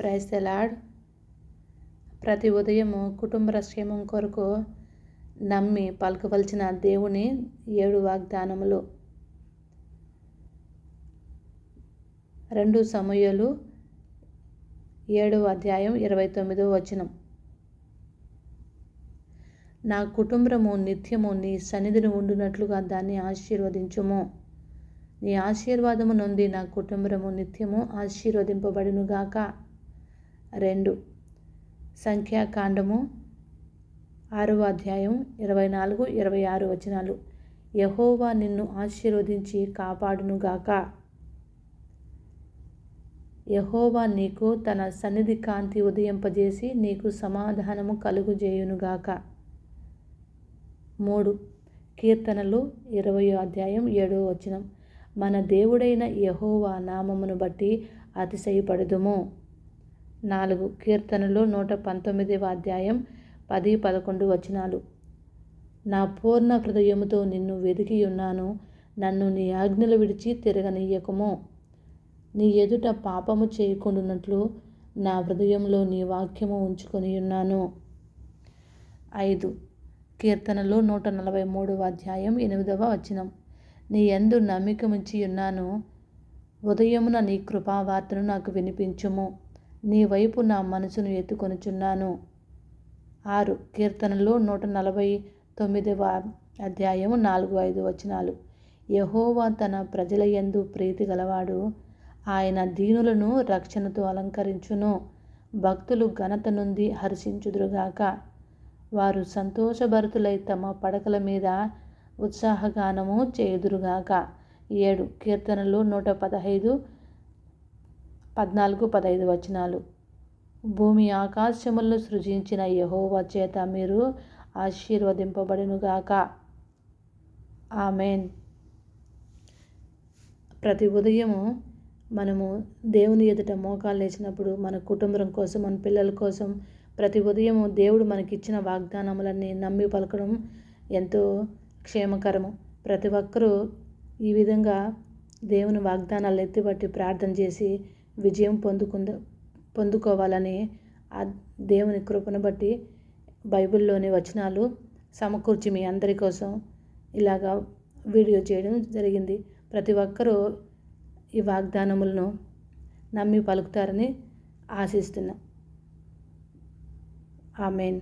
Praise the lord. ప్రతి ఉదయము కుటుంబ క్షేమం కొరకు నమ్మి పలకవలసిన దేవుని 7 వాగ్దానములు. 2 సమూయేలు 7వ అధ్యాయం 29వ వచనం. నా కుటుంబము నిత్యము నీ సన్నిధిని ఉండునట్లుగా దాన్ని ఆశీర్వదించుము. నీ ఆశీర్వాదము నుండి నా కుటుంబము నిత్యము ఆశీర్వదింపబడునుగాక. 2 సంఖ్యాకాండము 6వ అధ్యాయం 24, 26 వచనాలు. యెహోవా నిన్ను ఆశీర్వదించి కాపాడునుగాక. యెహోవా నీకు తన సన్నిధి కాంతి ఉదయింపజేసి నీకు సమాధానము కలుగుజేయునుగాక. 3 కీర్తనలు 20వ అధ్యాయం 7వ వచనం. మన దేవుడైన యెహోవా నామమును బట్టి అతిశయపడుదుము. 4 కీర్తనలు 119వ అధ్యాయం 10, 11 వచనాలు. నా పూర్ణ హృదయముతో నిన్ను వెదికియున్నాను, నన్ను నీ ఆజ్ఞలు విడిచి తిరగనీయకుము. నీ ఎదుట పాపము చేయకుండునట్లు నా హృదయంలో నీ వాక్యము ఉంచుకొనియున్నాను. 5 కీర్తనలు 143వ అధ్యాయం 8వ వచనం. నీ యందు నమ్మికముంచియున్నాను, ఉదయమున నీ కృపావార్తను నాకు వినిపించుము. నీ వైపు నా మనసును ఎత్తుకొనుచున్నాను. 6 కీర్తనలు 149వ అధ్యాయం 4, 5 వచనాలు. యెహోవా తన ప్రజల యందు ప్రీతి గలవాడు, ఆయన దీనులను రక్షణతో అలంకరించును. భక్తులు ఘనత నుండి హర్షించుదురుగాక. వారు సంతోషభరితులై తమ పడకల మీద ఉత్సాహగానము చేయుదురుగాక. 7 కీర్తనలు 115, 14, 15 వచనాలు. భూమి ఆకాశములను సృజించిన యెహోవా చేత మీరు ఆశీర్వదింపబడునుగాక. ఆమేన్. ప్రతి ఉదయము మనము దేవుని ఎదుట మోకాలు వేసినప్పుడు మన కుటుంబం కోసం, మన పిల్లల కోసం ప్రతి ఉదయము దేవుడు మనకిచ్చిన వాగ్దానములన్నీ నమ్మి పలకడం ఎంతో క్షేమకరము. ప్రతి ఒక్కరూ ఈ విధంగా దేవుని వాగ్దానాలు ఎత్తిపట్టి ప్రార్థన చేసి విజయం పొందుకోవాలని ఆ దేవుని కృపను బట్టి బైబిల్లోని వచనాలు సమకూర్చి మీ అందరి కోసం ఇలాగా వీడియో చేయడం జరిగింది. ప్రతి ఒక్కరూ ఈ వాగ్దానములను నమ్మి పలుకుతారని ఆశిస్తున్నా. ఆమేన్.